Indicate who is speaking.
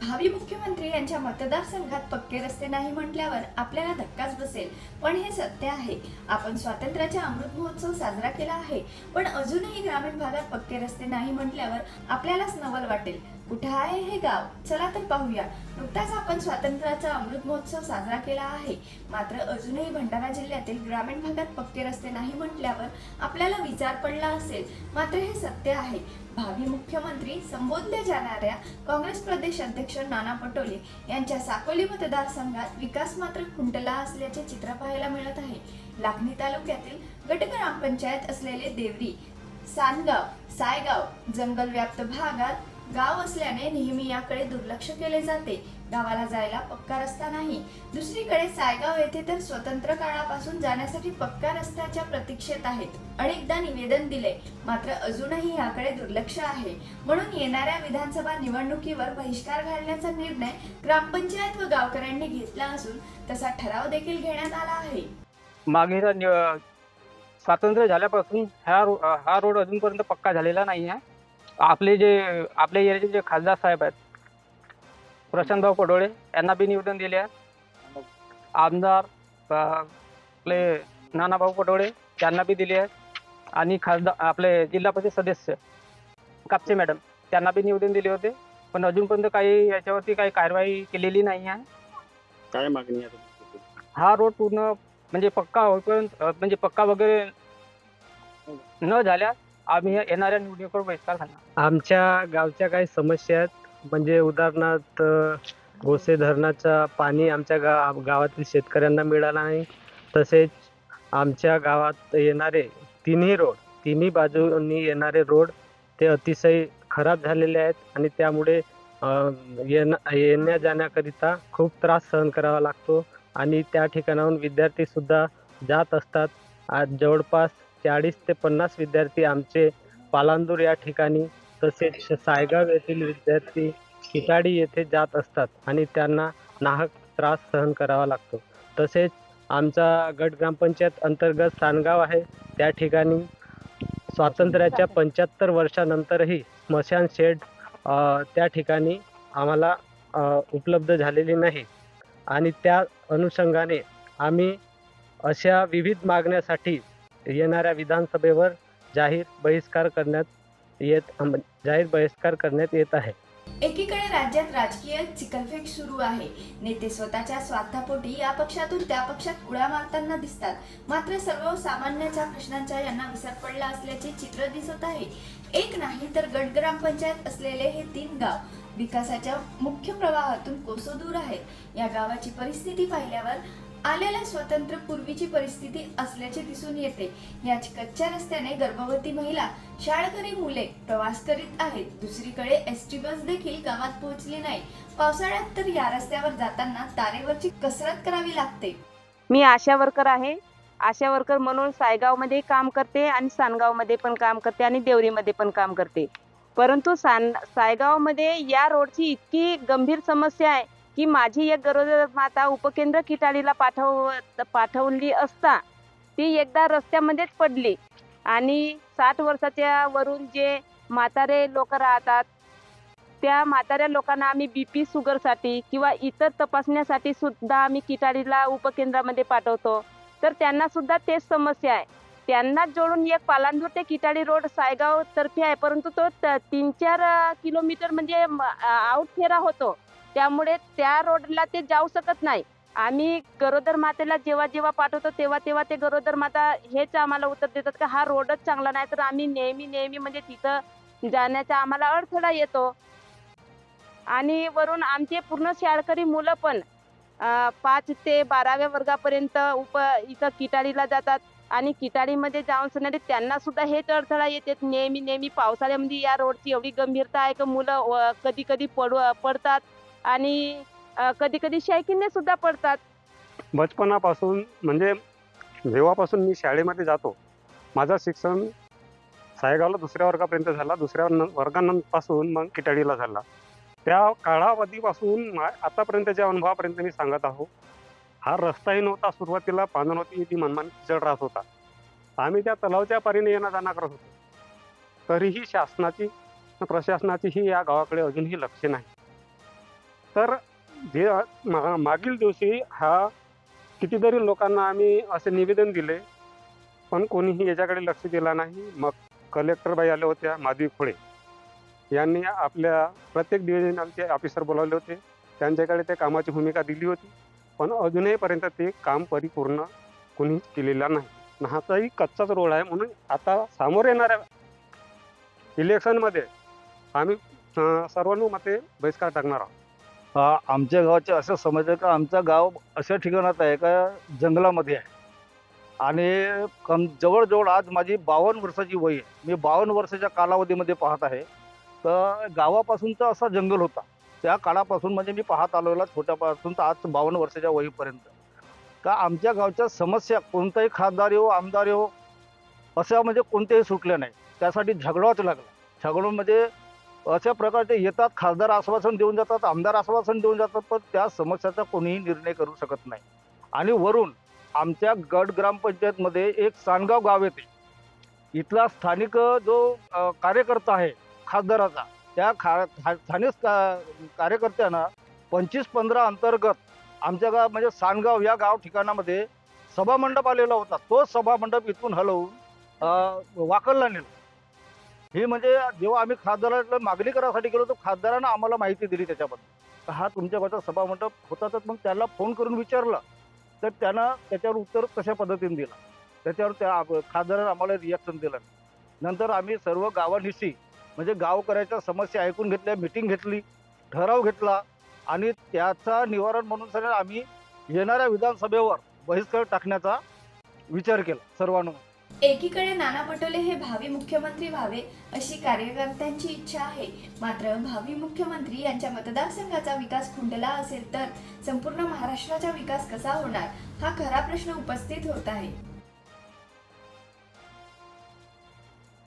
Speaker 1: भावी मुख्यमंत्री यांच्या मतदारसंघात पक्के रस्ते नाही म्हटल्यावर आपल्याला धक्काच बसेल, पण हे सत्य आहे. आपण स्वातंत्र्याचा अमृत महोत्सव साजरा केला आहे, पण अजूनही ग्रामीण भागात पक्के रस्ते नाही म्हटल्यावर आपल्यालाच नवल वाटेल. कुठे आहे हे गाव? चला तर पाहूया. नुकताच आपण स्वातंत्र्याचा अमृत महोत्सव साजरा केला आहे, मात्र अजूनही भंडारा जिल्ह्यातील ग्रामीण भागात पक्के रस्ते नाही म्हटल्यावर आपल्याला विचार पडला असेल, मात्र हे सत्य आहे. भावी मुख्यमंत्री संबोधल्या जाणाऱ्या काँग्रेस प्रदेश अध्यक्ष नाना पटोले यांच्या साकोली मतदारसंघात विकास मात्र खुंटला असल्याचे चित्र पाहायला मिळत आहे. लाखनी तालुक्यातील गट ग्रामपंचायत असलेले देवरी, सानगाव, सायगाव जंगलव्याप्त भागात गाव असल्याने नेहमी याकडे दुर्लक्ष केले जाते. गावाला जायला पक्का रस्ता नाही. दुसरीकडे सायगाव येथे तर स्वतंत्र काळापासून जाण्यासाठी पक्का रस्त्याच्या प्रतीक्षेत आहेत. अनेकदा निवेदन दिले, मात्र अजूनही याकडे दुर्लक्ष आहे. म्हणून येणाऱ्या विधानसभा निवडणुकीवर बहिष्कार घालण्याचा निर्णय ग्रामपंचायत व गावकऱ्यांनी घेतला असून तसा ठराव देखील घेण्यात आला आहे.
Speaker 2: मागे स्वातंत्र्य झाल्यापासून हा रोड अजूनपर्यंत पक्का झालेला नाही आहे. आपल्या एरियाचे जे खासदार साहेब आहेत, प्रशांतभाऊ पडोळे, यांना बी निवेदन दिले आहे. आमदार आपले नानाभाऊ पटोळे त्यांना बी दिले आहेत आणि खासदार आपले जिल्हा परिषद सदस्य कापसे मॅडम त्यांना बी निवेदन दिले होते, पण अजूनपर्यंत काही याच्यावरती काही कारवाई केलेली नाही आहे.
Speaker 3: काय मागणी आहे?
Speaker 2: हा रोड पूर्ण म्हणजे पक्का होईपर्यंत म्हणजे पक्का वगैरे न झाल्यास आम्ही येणाऱ्या निवडणुकीवर बहिष्कार घालणार.
Speaker 4: आमच्या गावच्या काही समस्या आहेत, म्हणजे उदाहरणार्थ गोसे धरणाचा पाणी आमच्या गावातील शेतकऱ्यांना मिळाला नाही. तसेच आमच्या गावात येणारे तिन्ही बाजूंनी येणारे रोड ते अतिशय खराब झालेले आहेत आणि त्यामुळे येण्या जाण्याकरिता खूप त्रास सहन करावा लागतो आणि त्या ठिकाणाहून विद्यार्थीसुद्धा जात असतात. आज जवळपास 40 ते 50 विद्यार्थी आमचे पालांदूर या ठिकाणी तसेच सायगाव येथील विद्यार्थी खिटाडी येथे जात असतात आणि त्यांना नाहक त्रास सहन करावा लागतो. तसेच आमचा गट ग्रामपंचायत अंतर्गत सानगाव आहे, त्या ठिकाणी स्वातंत्र्याच्या 75 वर्षानंतरही स्मशान शेड त्या ठिकाणी आम्हाला उपलब्ध झालेली नाही आणि त्या अनुषंगाने आम्ही अशा विविध मागण्यासाठी येणाऱ्या विधानसभेवर जाहीर बहिष्कार करण्यात येत आहे.
Speaker 1: एकीकडे राज्यात राजकीय चिखलफेक सुरू आहे. नेते स्वतःच्या स्वार्थापोटी या पक्षातून त्या पक्षात उड्या मारताना दिसतात, मात्र सर्वसामान्यांच्या प्रश्नांचा यांना विसर पडला असल्याचे चित्र दिसत आहे. एक नाही तर गट ग्रामपंचायत असलेले हे 3 गाव विकासाच्या मुख्य प्रवाहातून कोसो दूर आहेत. या गावाची परिस्थिती पाहिल्यावर आलेल्या स्वातंत्र्य पूर्वीची परिस्थिती असल्याचे दिसून येते. या कच्च्या रस्त्याने गर्भवती महिला, शाळकरी मुले प्रवास करीत आहेत. दुसरीकडे एसटी बस देखील गावात पोहोचली नाही. पावसाळ्यात तर या रस्त्यावर जाताना तारेवरची कसरत करावी लागते.
Speaker 5: मी आशा वर्कर आहे. आशा वर्कर म्हणून सायगावमध्ये काम करते आणि सानगावमध्ये पण काम करते आणि देवरीमध्ये पण काम करते. परंतु सायगावमध्ये या रोडची इतकी गंभीर समस्या आहे की माझी एक गरोदर माता उपकेंद्र किटाळीला पाठवली असता ती एकदा रस्त्यामध्येच पडली आणि 60 वर्षाच्या वरून जे म्हातारे लोक राहतात त्या म्हाताऱ्या लोकांना आम्ही BP शुगरसाठी किंवा इतर तपासण्यासाठी सुद्धा आम्ही किटाळीला उपकेंद्रामध्ये पाठवतो, तर त्यांना सुद्धा तेच समस्या आहे. त्यांना जोडून एक पालांदूर ते किटाळी रोड सायगाव तर्फे आहे, परंतु तो 3-4 किलोमीटर म्हणजे आउट फेरा होतो, त्यामुळे त्या रोडला ते जाऊ शकत नाही. आम्ही गरोदर मातेला जेव्हा पाठवतो तेव्हा ते गरोदर माता हेच आम्हाला उत्तर देतात की हा रोडच चांगला नाही, तर आम्ही नेहमी म्हणजे तिथं जाण्याचा आम्हाला अडथळा येतो. आणि वरून आमचे पूर्ण शाळकरी मुलं पण 5 ते 12व्या वर्गापर्यंत इथं किटाळीला जातात आणि किटाळीमध्ये जाऊन सणारे त्यांना सुद्धा हेच अडथळा येते. नेहमी पावसाळ्यामध्ये या रोडची एवढी गंभीरता आहे की मुलं कधी पडतात आणि कधी शायकीने सुद्धा पडतात.
Speaker 3: बचपनापासून म्हणजे जेव्हापासून मी शाळेमध्ये जातो, माझं शिक्षण सायगावला 2ऱ्या वर्गापर्यंत झाला. 2ऱ्या वर्गापासून मग किटाळीला झाला. त्या काळावधीपासून आतापर्यंतच्या अनुभवापर्यंत मी सांगत आहो. हा रस्ताही नव्हता. सुरुवातीला पानं होती, ती मनमानी खिचड राहत होता. आम्ही त्या तलावच्या पारीने येणं जाणं करत होतो. तरीही शासनाची प्रशासनाचीही या गावाकडे अजूनही लक्ष नाही. तर जे मागील दिवशी हा कितीतरी लोकांना आम्ही असे निवेदन दिले, पण कोणीही याच्याकडे लक्ष दिलं नाही. मग कलेक्टर बाई आल्या होत्या, माधवी खोडे यांनी आपल्या प्रत्येक डिव्हिजनलचे ऑफिसर बोलावले होते. त्यांच्याकडे त्या कामाची भूमिका दिली होती, पण अजूनहीपर्यंत ते काम परिपूर्ण कोणीच केलेला नाही. हाताही कच्चाच रोड आहे. म्हणून आता समोर येणाऱ्या इलेक्शनमध्ये आम्ही सर्वानुमते बहिष्कार टाकणार आहोत.
Speaker 6: आमच्या गावाचे असं समजलं का आमचं गाव अशा ठिकाणात आहे का जंगलामध्ये आहे आणि जवळजवळ आज माझी 52 वर्षाची वय आहे. मी 52 वर्षाच्या कालावधीमध्ये पाहत आहे. तर गावापासूनचा असा जंगल होता. त्या काळापासून म्हणजे मी पाहत आलेला छोट्यापासून तर आज 52 वर्षाच्या वयीपर्यंत का आमच्या गावच्या समस्या कोणताही खासदार येऊ आमदार येऊ अशा म्हणजे कोणत्याही सुटल्या नाही. त्यासाठी झगडावंच लागला. झगडून म्हणजे अशा प्रकारचे येतात, खासदार आश्वासन देऊन जातात, आमदार आश्वासन देऊन जातात, पण त्या समस्याचा कोणीही निर्णय करू शकत नाही. आणि वरून आमच्या गट ग्रामपंचायतमध्ये एक सानगाव गाव येते. इथला स्थानिक जो कार्यकर्ता आहे खासदाराचा, त्या स्थानिक कार्यकर्त्यानं 25-15 अंतर्गत आमच्या गाव म्हणजे सानगाव या गाव ठिकाणामध्ये सभामंडप आलेला होता. तो सभामंडप इथून हलवून वाकलला नेला. ही म्हणजे जेव्हा आम्ही खासदाराला मागणी करायसाठी गेलो तर खासदारानं आम्हाला माहिती दिली त्याच्याबद्दल. हा तुमच्या गावचा सभामंडप होता. तर मग त्याला फोन करून विचारलं तर त्यानं त्याच्यावर उत्तर कशा पद्धतीने दिलं. त्याच्यावर त्या खासदारानं आम्हाला रिॲक्शन दिलं. नंतर आम्ही सर्व गावानिशी म्हणजे गावकऱ्याच्या समस्या ऐकून घेतल्या, मिटिंग घेतली, ठराव घेतला आणि त्याचा निवारण म्हणून सगळं आम्ही येणाऱ्या विधानसभेवर बहिष्कार टाकण्याचा विचार केला सर्वांना.
Speaker 1: एकीकडे नाना पटोले हे भावी मुख्यमंत्री व्हावे अशी कार्यकर्त्यांची इच्छा आहे. मात्र भावी मुख्यमंत्री यांच्या मतदारसंघाचा विकास खुंटला असेल तर संपूर्ण महाराष्ट्राचा विकास कसा होणार हा खरा प्रश्न उपस्थित होत आहे.